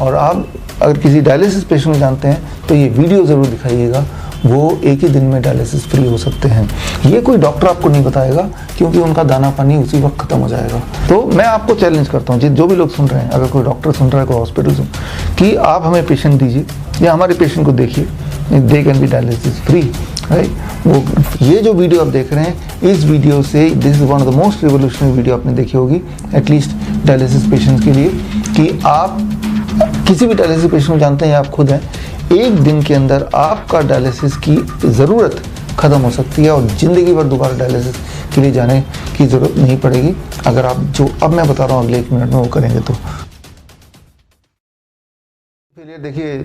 और आप अगर किसी डायलिसिस पेशेंट को जानते हैं तो ये वीडियो ज़रूर दिखाइएगा, वो एक ही दिन में डायलिसिस फ्री हो सकते हैं। ये कोई डॉक्टर आपको नहीं बताएगा, क्योंकि उनका दाना पानी उसी वक्त ख़त्म हो जाएगा। तो मैं आपको चैलेंज करता हूँ, जो भी लोग सुन रहे हैं, अगर कोई डॉक्टर सुन रहा है, कोई हॉस्पिटल सुन, कि आप हमें पेशेंट दीजिए या हमारे पेशेंट को देखिए, they can be dialysis free, right. वो ये जो वीडियो आप देख रहे हैं, इस वीडियो से this is one of the most revolutionary video आपने देखी होगी एटलीस्ट डायलिसिस पेशेंट्स के लिए, कि आप किसी भी डायलिसिस पेशेंट को जानते हैं या आप खुद हैं, एक दिन के अंदर आपका डायलिसिस की ज़रूरत ख़त्म हो सकती है और ज़िंदगी भर दोबारा डायलिसिस के लिए जाने की ज़रूरत नहीं पड़ेगी, अगर आप जो अब मैं बता रहा हूँ अगले 1 मिनट में वो करेंगे तो। फेलियर देखिए,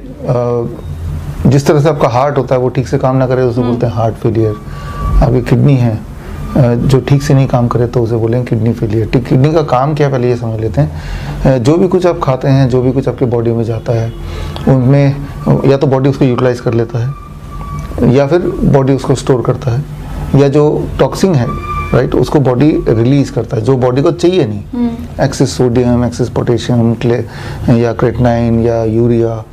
जिस तरह से आपका हार्ट होता है वो ठीक से काम ना करे तो उसे बोलते हैं हार्ट फेलियर। आपकी किडनी है जो ठीक से नहीं काम करे तो उसे बोलेंगे किडनी फेलियर। किडनी का काम क्या है पहले ये समझ लेते हैं। जो भी कुछ आप खाते हैं, जो भी कुछ आपके बॉडी में जाता है, उनमें या तो बॉडी उसको यूटिलाइज कर लेता है या फिर बॉडी उसको स्टोर करता है, या जो टॉक्सिन है राइट उसको बॉडी रिलीज करता है जो बॉडी को चाहिए नहीं, एक्सेस सोडियम, एक्सेस पोटेशियम, या क्रेटिनाइन या यूरिया।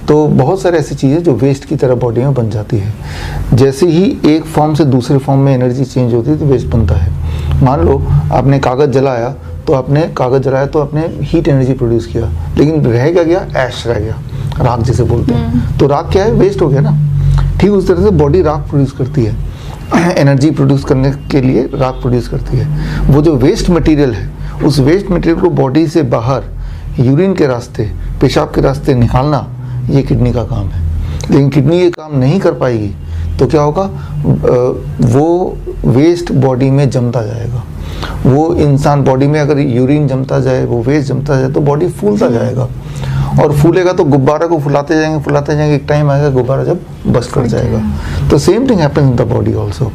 तो बहुत सारे ऐसी चीज़ें जो वेस्ट की तरह बॉडी में बन जाती है। जैसे ही एक फॉर्म से दूसरे फॉर्म में एनर्जी चेंज होती है तो वेस्ट बनता है। मान लो आपने कागज़ जलाया तो आपने हीट एनर्जी प्रोड्यूस किया, लेकिन रह गया ऐश रह गया, राख जिसे बोलते हैं। तो राख क्या है? वेस्ट हो गया ना। ठीक उस तरह से बॉडी राख प्रोड्यूस करती है, एनर्जी प्रोड्यूस करने के लिए राख प्रोड्यूस करती है। वो जो वेस्ट मटेरियल है, उस वेस्ट मटेरियल को बॉडी से बाहर यूरिन के रास्ते, पेशाब के रास्ते निकालना, ये किडनी का काम है। लेकिन किडनी ये काम नहीं कर पाएगी तो क्या होगा? वो वेस्ट बॉडी में जमता जाएगा। वो इंसान बॉडी में अगर यूरिन जमता जाए, वो वेस्ट जमता जाए तो बॉडी फूलता जाएगा, और फूलेगा तो गुब्बारा को फुलाते जाएंगे, एक टाइम आएगा गुब्बारा जब बस्ट कर जाएगा। तो same thing happens in the body also,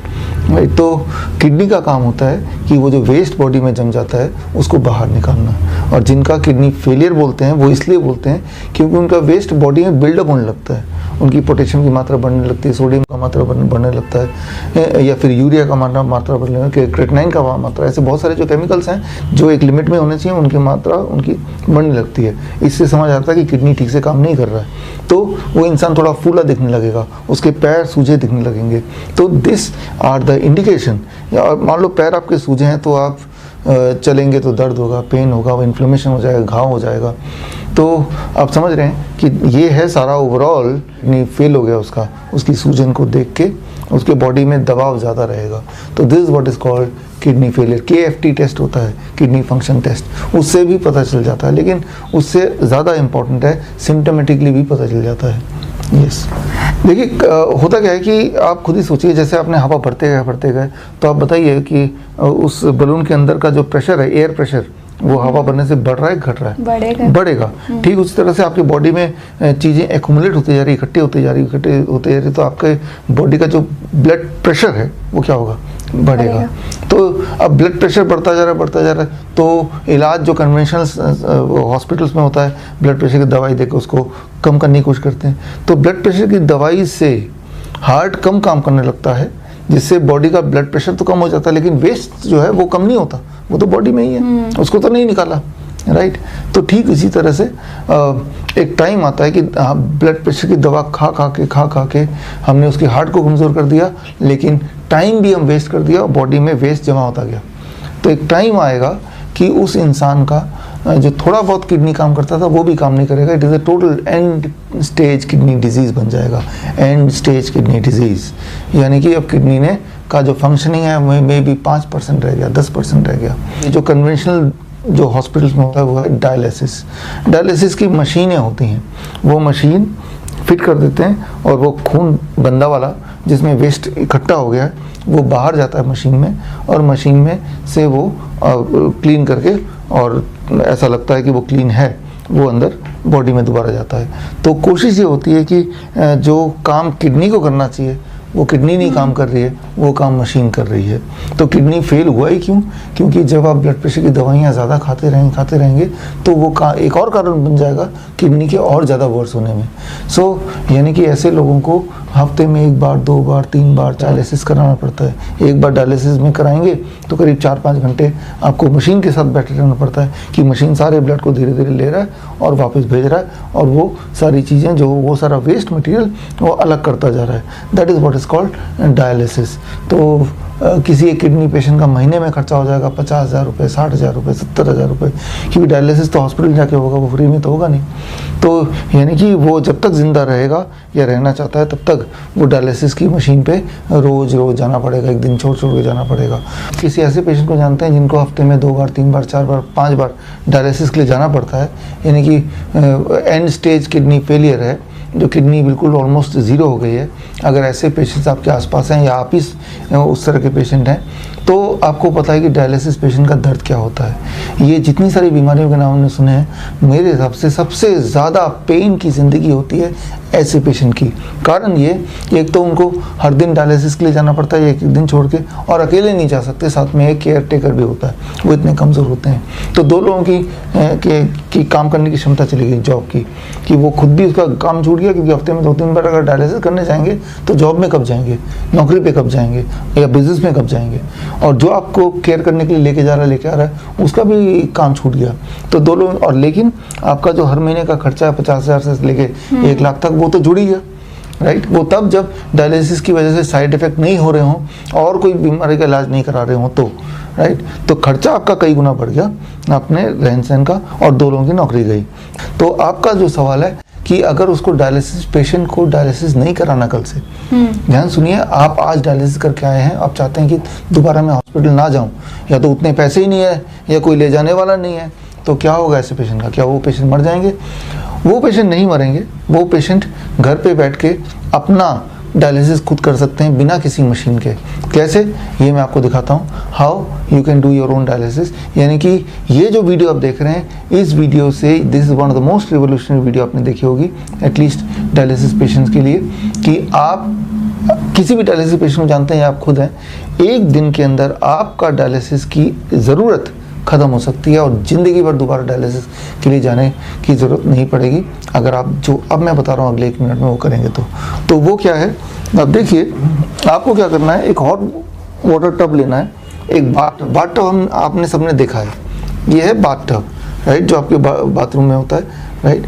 right. तो किडनी का काम होता है कि वो जो वेस्ट बॉडी में जम जाता है उसको बाहर निकालना। और जिनका किडनी फेलियर बोलते हैं वो इसलिए बोलते हैं क्योंकि उनका वेस्ट बॉडी में बिल्डअप होने लगता है, उनकी पोटेशियम की मात्रा बढ़ने लगती है, सोडियम का मात्रा बढ़ने लगता है, या फिर यूरिया का मात्रा बढ़ने लगती है, क्रेटिनाइन का मात्रा, ऐसे बहुत सारे जो केमिकल्स हैं जो एक लिमिट में होने चाहिए उनकी मात्रा उनकी बढ़ने लगती है। इससे समझ आता है कि किडनी ठीक से काम नहीं कर रहा है। तो वो इंसान थोड़ा फूला दिखने लगेगा, उसके पैर सूजे दिखने लगेंगे। तो दिस आर द इंडिकेशन। मान लो पैर आपके सूजे हैं तो आप चलेंगे तो दर्द होगा, पेन होगा, इन्फ्लेमेशन हो जाएगा, घाव हो जाएगा। तो आप समझ रहे हैं कि ये है सारा ओवरऑल किडनी फेल हो गया उसकी सूजन को देख के उसके बॉडी में दबाव ज़्यादा रहेगा। तो this is what is called kidney failure. KFT test होता है, किडनी फंक्शन टेस्ट, उससे भी पता चल जाता है, लेकिन उससे ज़्यादा इम्पॉर्टेंट है सिम्टोमेटिकली भी पता चल जाता है। यस, देखिए होता क्या है कि आप खुद ही सोचिए, जैसे आपने हवा भरते गए तो आप बताइए कि उस बलून के अंदर का जो प्रेशर है, एयर प्रेशर, वो हवा भरने से बढ़ रहा है घट रहा है? बढ़ेगा। ठीक उसी तरह से आपकी बॉडी में चीज़ें एक्यूमुलेट होती जा रही, इकट्ठी होती जा रही, तो आपके बॉडी का जो ब्लड प्रेशर है वो क्या होगा? बढ़ेगा। तो अब ब्लड प्रेशर बढ़ता जा रहा है तो इलाज जो कन्वेंशनल हॉस्पिटल्स में होता है, ब्लड प्रेशर की दवाई देकर उसको कम करने की कोशिश करते हैं। तो ब्लड प्रेशर की दवाई से हार्ट कम काम करने लगता है, जिससे बॉडी का ब्लड प्रेशर तो कम हो जाता है, लेकिन वेस्ट जो है वो कम नहीं होता, वो तो बॉडी में ही है, उसको तो नहीं निकाला, राइट। तो ठीक इसी तरह से एक टाइम आता है कि ब्लड प्रेशर की दवा खा के हमने उसकी हार्ट को कमज़ोर कर दिया, लेकिन टाइम भी हम वेस्ट कर दिया और बॉडी में वेस्ट जमा होता गया। तो एक टाइम आएगा कि उस इंसान का जो थोड़ा बहुत किडनी काम करता था वो भी काम नहीं करेगा। It is a total and stage kidney disease बन जाएगा, एंड स्टेज किडनी डिजीज़। यानी कि अब किडनी ने का जो फंक्शनिंग है मे बी 5% रह गया, 10% रह गया। ये जो कन्वेंशनल जो हॉस्पिटल्स में होता है वो है डायलिसिस की मशीनें होती हैं। वो मशीन फिट कर देते हैं और वो खून गंदा वाला जिसमें वेस्ट इकट्ठा हो गया है वो बाहर जाता है मशीन में, और मशीन में से वो क्लीन करके, और ऐसा लगता है कि वो क्लीन है, वो अंदर बॉडी में दोबारा जाता है। तो कोशिश ये होती है कि जो काम किडनी को करना चाहिए वो किडनी नहीं काम कर रही है, वो काम मशीन कर रही है। तो किडनी फेल हुआ ही क्यों? क्योंकि जब आप ब्लड प्रेशर की दवाइयाँ ज़्यादा खाते रहेंगे तो वो एक और कारण बन जाएगा किडनी के और ज़्यादा वर्स होने में। सो यानी कि ऐसे लोगों को हफ्ते में 1 बार 2 बार 3 बार डायलिसिस कराना पड़ता है। एक बार डायलिसिस में कराएंगे तो करीब 4-5 घंटे आपको मशीन के साथ बैठे रहना पड़ता है कि मशीन सारे ब्लड को धीरे धीरे ले रहा है और वापस भेज रहा है, और वो सारी चीज़ें जो वो सारा वेस्ट मटेरियल वो अलग करता जा रहा है। That is what is called dialysis. तो किसी एक किडनी पेशेंट का महीने में खर्चा हो जाएगा 50,000 रुपये, 60,000 रुपये, 70,000 रुपये, क्योंकि डायलिसिस तो हॉस्पिटल जाके होगा, वो फ्री में तो होगा नहीं। तो यानी कि वो जब तक ज़िंदा रहेगा या रहना चाहता है तब तक वो डायलिसिस की मशीन पे रोज़ जाना पड़ेगा, एक दिन छोड़ के जाना पड़ेगा। किसी ऐसे पेशेंट को जानते हैं जिनको हफ्ते में 2 बार 3 बार 4 बार 5 बार डायलिसिस के लिए जाना पड़ता है, यानी कि एंड स्टेज किडनी फेलियर है, जो किडनी बिल्कुल ऑलमोस्ट ज़ीरो हो गई है। अगर ऐसे पेशेंट्स आपके आसपास हैं या आप ही उस तरह के पेशेंट हैं तो आपको पता है कि डायलिसिस पेशेंट का दर्द क्या होता है। ये जितनी सारी बीमारियों के नाम हमने सुने हैं, मेरे हिसाब से सबसे ज़्यादा पेन की ज़िंदगी होती है ऐसे पेशेंट की। कारण ये, एक तो उनको हर दिन डायलिसिस के लिए जाना पड़ता है एक दिन छोड़ के, और अकेले नहीं जा सकते, साथ में एक केयर टेकर भी होता है, वो इतने कमज़ोर होते हैं। तो 2 लोगों की काम करने की क्षमता चली गई जॉब की, कि वो खुद भी उसका काम छूट गया, क्योंकि हफ्ते में 2-3 बार अगर डायलिसिस करने जाएंगे तो जॉब में कब जाएंगे, नौकरी पे कब जाएंगे, या बिजनेस में कब जाएंगे, और जो आपको केयर करने के लिए लेके आ रहा है उसका भी काम छूट गया। तो 2 लोग, और लेकिन आपका जो हर महीने का खर्चा है 50,000 से लेके 1 लाख तक, वो तो जुड़ ही गया, राइट। वो तब जब डायलिसिस की वजह से साइड इफेक्ट नहीं हो रहे हों और कोई बीमारी का इलाज नहीं करा रहे हों तो, राइट। तो खर्चा आपका कई गुना बढ़ गया अपने रहन सहन का, और 2 लोगों की नौकरी गई। तो आपका जो सवाल है कि अगर उसको डायलिसिस पेशेंट को डायलिसिस नहीं कराना कल से, ध्यान सुनिए, आप आज डायलिसिस करके आए हैं, आप चाहते हैं कि दोबारा मैं हॉस्पिटल ना जाऊं, या तो उतने पैसे ही नहीं है या कोई ले जाने वाला नहीं है, तो क्या होगा ऐसे पेशेंट का? क्या वो पेशेंट मर जाएंगे? वो पेशेंट नहीं मरेंगे, वो पेशेंट घर पे बैठ के अपना डायलिसिस खुद कर सकते हैं बिना किसी मशीन के। कैसे, ये मैं आपको दिखाता हूँ, how you can do your own dialysis. यानी कि ये जो वीडियो आप देख रहे हैं, इस वीडियो से, this is one of the most revolutionary video आपने देखी होगी एटलीस्ट डायलिसिस पेशेंट्स के लिए, कि आप किसी भी डायलिसिस पेशेंट को जानते हैं या आप खुद हैं, 1 दिन के अंदर आपका डायलिसिस की ज़रूरत ख़त्म हो सकती है और ज़िंदगी भर दोबारा डायलिसिस के लिए जाने की ज़रूरत नहीं पड़ेगी, अगर आप जो अब मैं बता रहा हूँ अगले 1 मिनट में वो करेंगे तो वो क्या है, अब देखिए, आपको क्या करना है, एक हॉट वाटर टब लेना है, एक बाथ टब आपने सबने देखा है, ये है बाथ टब, राइट, जो आपके बाथरूम में होता है, राइट,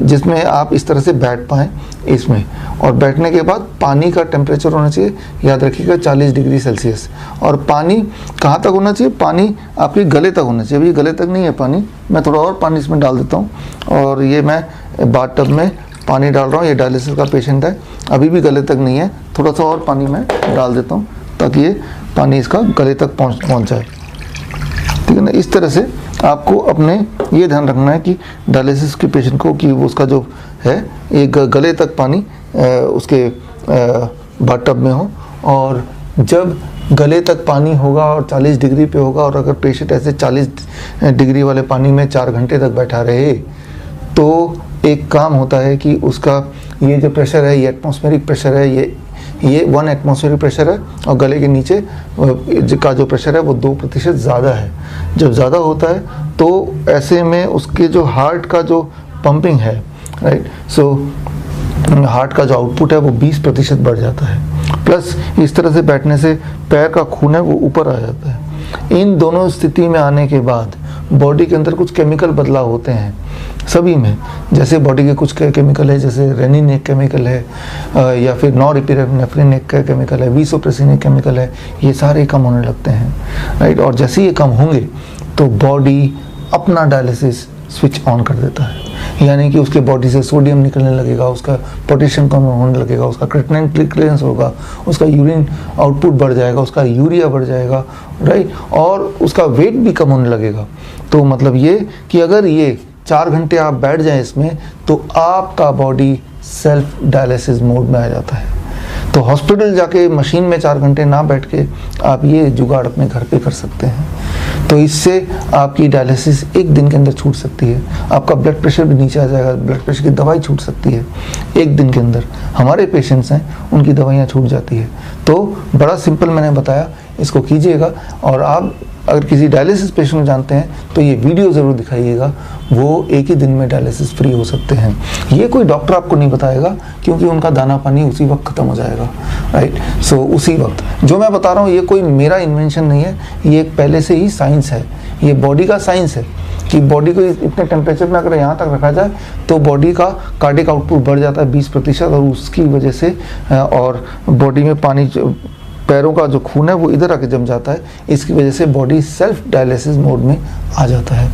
जिसमें आप इस तरह से बैठ पाएँ इसमें, और बैठने के बाद पानी का टेम्परेचर होना चाहिए, याद रखिएगा 40 डिग्री सेल्सियस, और पानी कहाँ तक होना चाहिए, पानी आपके गले तक होना चाहिए। अभी गले तक नहीं है पानी, मैं थोड़ा और पानी इसमें डाल देता हूँ, और ये मैं बाथ टब में पानी डाल रहा हूँ, ये डायलिसिस का पेशेंट है, अभी भी गले तक नहीं है, थोड़ा सा और पानी मैं डाल देता हूँ ताकि ये पानी इसका गले तक पहुँच जाए, ठीक है ना। इस तरह से आपको अपने ये ध्यान रखना है कि डायलिसिस के पेशेंट को कि वो उसका जो है एक गले तक पानी उसके बाथ टब में हो, और जब गले तक पानी होगा और 40 डिग्री पे होगा, और अगर पेशेंट ऐसे 40 डिग्री वाले पानी में 4 घंटे तक बैठा रहे, तो एक काम होता है कि उसका ये जो प्रेशर है, ये एटमॉस्फेरिक प्रेशर है, ये 1 एटमॉस्फेरिक प्रेशर है, और गले के नीचे का जो प्रेशर है वो 2% ज़्यादा है। जब ज़्यादा होता है तो ऐसे में उसके जो हार्ट का जो पंपिंग है, राइट, सो हार्ट का जो आउटपुट है वो 20% बढ़ जाता है, प्लस इस तरह से बैठने से पैर का खून है वो ऊपर आ जाता है। इन दोनों स्थिति में आने के बाद बॉडी के अंदर कुछ केमिकल बदलाव होते हैं सभी में, जैसे बॉडी के कुछ केमिकल है, जैसे रेनिन एक केमिकल है, या फिर नॉरएपिनेफ्रिन एक केमिकल है, वीसोप्रेसिन एक केमिकल है, ये सारे कम होने लगते हैं, राइट। और जैसे ये कम होंगे तो बॉडी अपना डायलिसिस स्विच ऑन कर देता है, यानी कि उसके बॉडी से सोडियम निकलने लगेगा, उसका पोटेशियम कम होने लगेगा, उसका क्रिएटिनिन क्लियरेंस होगा, उसका यूरिन आउटपुट बढ़ जाएगा, उसका यूरिया बढ़ जाएगा, राइट, और उसका वेट भी कम होने लगेगा। तो मतलब ये कि अगर ये 4 घंटे आप बैठ जाएं इसमें, तो आपका बॉडी सेल्फ डायलिसिस मोड में आ जाता है। तो हॉस्पिटल जाके मशीन में 4 घंटे ना बैठ के आप ये जुगाड़ अपने घर पे कर सकते हैं। तो इससे आपकी डायलिसिस 1 दिन के अंदर छूट सकती है। आपका ब्लड प्रेशर भी नीचे आ जाएगा, ब्लड प्रेशर की दवाई छूट सकती है 1 दिन के अंदर। हमारे पेशेंट्स हैं, उनकी दवाइयाँ छूट जाती है। तो बड़ा सिंपल मैंने बताया, इसको कीजिएगा। और आप अगर किसी डायलिसिस पेशेंट को जानते हैं तो ये वीडियो ज़रूर दिखाइएगा, वो 1 ही दिन में डायलिसिस फ्री हो सकते हैं। ये कोई डॉक्टर आपको नहीं बताएगा, क्योंकि उनका दाना पानी उसी वक्त ख़त्म हो जाएगा, राइट। सो उसी वक्त जो मैं बता रहा हूँ, ये कोई मेरा इन्वेंशन नहीं है, ये एक पहले से ही साइंस है, ये बॉडी का साइंस है कि बॉडी को इतने टेम्परेचर में अगर यहाँ तक रखा जाए तो बॉडी का कार्डियक आउटपुट बढ़ जाता है 20%, और उसकी वजह से और बॉडी में पानी, पैरों का जो खून है वो इधर आके जम जाता है, इसकी वजह से बॉडी सेल्फ डायलिसिस मोड में आ जाता है।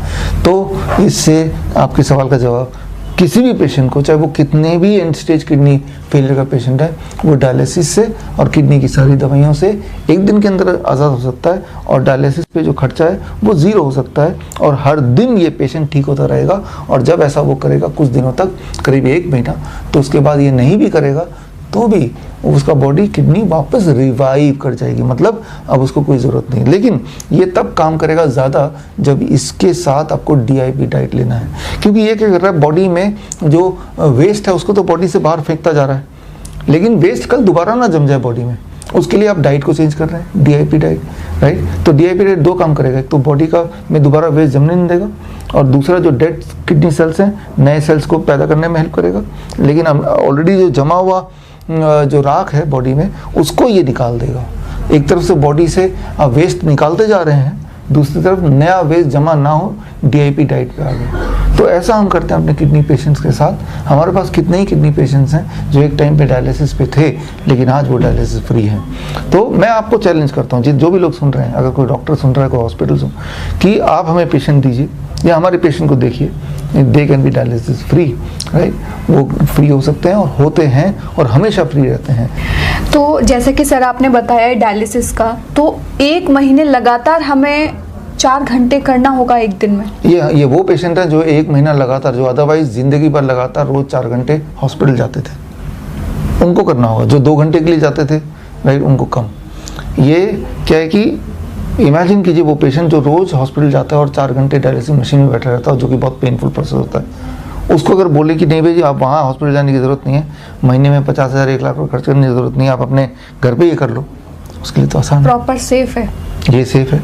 तो इससे आपके सवाल का जवाब, किसी भी पेशेंट को, चाहे वो कितने भी एंड स्टेज किडनी फेलियर का पेशेंट है, वो डायलिसिस से और किडनी की सारी दवाइयों से 1 दिन के अंदर आज़ाद हो सकता है। और डायलिसिस पे जो खर्चा है वो 0 हो सकता है, और हर दिन ये पेशेंट ठीक होता रहेगा। और जब ऐसा वो करेगा कुछ दिनों तक, करीब 1 महीना, तो उसके बाद ये नहीं भी करेगा तो भी उसका बॉडी किडनी वापस रिवाइव कर जाएगी, मतलब अब उसको कोई ज़रूरत नहीं। लेकिन ये तब काम करेगा ज़्यादा जब इसके साथ आपको DIP डाइट लेना है, क्योंकि ये क्या कर रहा है, बॉडी में जो वेस्ट है उसको तो बॉडी से बाहर फेंकता जा रहा है, लेकिन वेस्ट कल दोबारा ना जम जाए बॉडी में, उसके लिए आप डाइट को चेंज कर रहे हैं, DIP डाइट, राइट। तो DIP डाइट 2 काम करेगा, एक तो बॉडी का में दोबारा वेस्ट जमने नहीं देगा, और दूसरा जो डेड किडनी सेल्स हैं, नए सेल्स को पैदा करने में हेल्प करेगा। लेकिन ऑलरेडी जो जमा हुआ जो राख है बॉडी में, उसको ये निकाल देगा। एक तरफ से बॉडी से आप वेस्ट निकालते जा रहे हैं, दूसरी तरफ नया वेस्ट जमा ना हो DIP डाइट पे आ गए। तो ऐसा हम करते हैं अपने किडनी पेशेंट्स के साथ। हमारे पास कितने ही किडनी पेशेंट्स हैं जो एक टाइम पे डायलिसिस पे थे, लेकिन आज वो डायलिसिस फ्री हैं। तो मैं आपको चैलेंज करता हूँ, जो भी लोग सुन रहे हैं, अगर कोई डॉक्टर सुन रहा है, कोई हॉस्पिटल सुन, कि आप हमें पेशेंट दीजिए या हमारे पेशेंट को देखिए, they can be dialysis free, right. वो फ्री हो सकते हैं और होते हैं और हमेशा फ्री रहते हैं। तो जैसे कि सर आपने बताया डायलिसिस का, तो 1 महीने लगातार हमें 4 घंटे करना होगा 1 दिन में? ये वो पेशेंट है जो 1 महीना लगातार, जो अदरवाइज जिंदगी भर लगातार रोज 4 घंटे हॉस्पिटल जाते थे, उनको करना होगा। जो 2 घंटे के लिए जाते थे, राइट, उनको कम। ये क्या है कि इमेजिन कीजिए वो पेशेंट जो रोज हॉस्पिटल जाता है और 4 घंटे डायलिसिस मशीन में बैठा रहता है, जो कि बहुत पेनफुल प्रोसेस होता है, उसको अगर बोले कि नहीं भाई जी आप वहाँ हॉस्पिटल जाने की ज़रूरत नहीं है, महीने में 50,000 1 लाख रुपये खर्च करने की ज़रूरत नहीं है, आप अपने घर पे ये कर लो, उसके लिए तो आसान है। प्रॉपर सेफ है, ये सेफ है,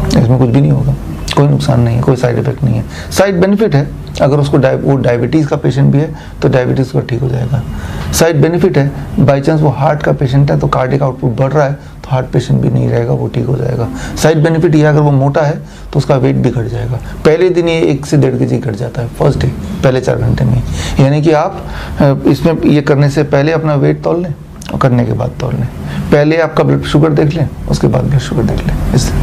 इसमें कुछ भी नहीं होगा, कोई नुकसान नहीं है, कोई साइड इफेक्ट नहीं है। साइड बेनिफिट है, अगर उसको वो डायबिटीज़ का पेशेंट भी है तो डायबिटीज़ का ठीक हो जाएगा। साइड बेनिफिट है, बाई चांस वो हार्ट का पेशेंट है तो कार्डियक आउटपुट बढ़ रहा है तो हार्ट पेशेंट भी नहीं रहेगा, वो ठीक हो जाएगा। साइड बेनिफिट ये, अगर वो मोटा है तो उसका वेट भी घट जाएगा। पहले दिन ये 1 से 1.5 kg घट जाता है फर्स्ट डे, पहले 4 घंटे में। यानी कि आप इसमें ये करने से पहले अपना वेट तौल लें और करने के बाद तौल लें। पहले आपका ब्लड शुगर देख लें, उसके बाद ब्लड शुगर देख लें।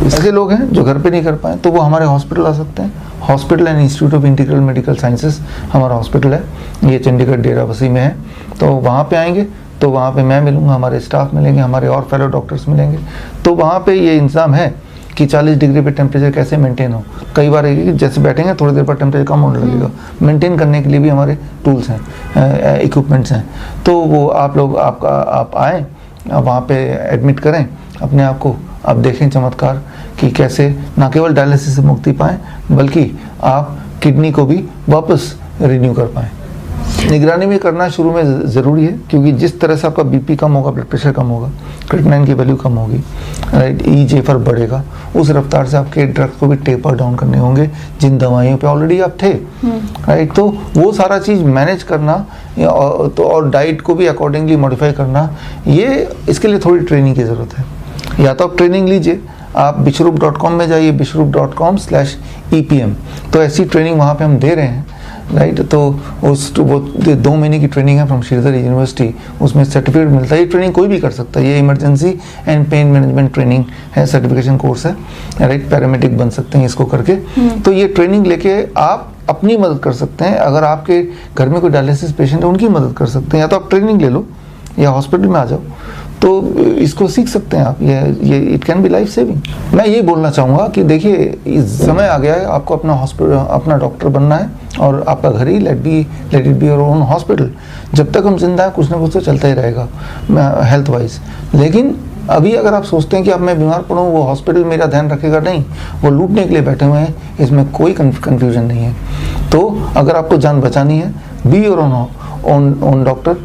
ऐसे लोग हैं जो घर पे नहीं कर पाए तो वो हमारे हॉस्पिटल आ सकते हैं। Hospital and institute of integral medical sciences हमारा हॉस्पिटल है, ये चंडीगढ़ डेराबस्सी में है। तो वहाँ पे आएंगे तो वहाँ पे मैं मिलूँगा, हमारे स्टाफ मिलेंगे, हमारे और फेलो डॉक्टर्स मिलेंगे। तो वहाँ पे ये इंतज़ाम है कि 40 डिग्री पे टेम्परेचर कैसे मेंटेन हो। कई बार जैसे बैठेंगे थोड़ी देर पर टेम्परेचर कम होने लगेगा, मेंटेन करने के लिए भी हमारे टूल्स हैं, इक्विपमेंट्स हैं। तो वो आप आएँ, वहाँ पे एडमिट करें अपने आप को, आप देखें चमत्कार कि कैसे ना केवल डायलिसिस से मुक्ति पाएँ बल्कि आप किडनी को भी वापस रिन्यू कर पाएँ। निगरानी में करना शुरू में ज़रूरी है, क्योंकि जिस तरह से आपका BP कम होगा, ब्लड प्रेशर कम होगा, क्रिएटिनिन की वैल्यू कम होगी, राइट, eGFR बढ़ेगा, उस रफ्तार से आपके ड्रग्स को भी टेपर डाउन करने होंगे जिन दवाइयों पे ऑलरेडी आप थे, राइट। तो वो सारा चीज़ मैनेज करना और डाइट को भी अकॉर्डिंगली मॉडिफाई करना, ये इसके लिए थोड़ी ट्रेनिंग की ज़रूरत है। या तो आप ट्रेनिंग लीजिए, आप bishrup.com में जाइए, bishrup.com/EPM, तो ऐसी ट्रेनिंग वहाँ पे हम दे रहे हैं, राइट। तो वो 2 महीने की ट्रेनिंग है फ्रॉम श्रीधर यूनिवर्सिटी, उसमें सर्टिफिकेट मिलता है। ये ट्रेनिंग कोई भी कर सकता है, ये emergency and pain management training है, सर्टिफिकेशन कोर्स है, राइट। पैरामेडिक बन सकते हैं इसको करके। तो ये ट्रेनिंग लेके आप अपनी मदद कर सकते हैं। अगर आपके घर में कोई डायलिसिस पेशेंट है, उनकी मदद कर सकते हैं। या तो आप ट्रेनिंग ले लो या हॉस्पिटल में आ जाओ, तो इसको सीख सकते हैं आप, ये it can be life saving. मैं ये बोलना चाहूँगा कि देखिए इस समय आ गया है, आपको अपना हॉस्पिटल, अपना डॉक्टर बनना है और आपका घर ही let it be your own hospital. जब तक हम जिंदा हैं कुछ ना कुछ तो चलता ही रहेगा हेल्थ वाइज। लेकिन अभी अगर आप सोचते हैं कि अब मैं बीमार पड़ूँ, वो हॉस्पिटल मेरा ध्यान रखेगा, नहीं, वो लूटने के लिए बैठे हुए हैं, इसमें कोई कन्फ्यूजन नहीं है। तो अगर आपको जान बचानी है, बी योर ओन डॉक्टर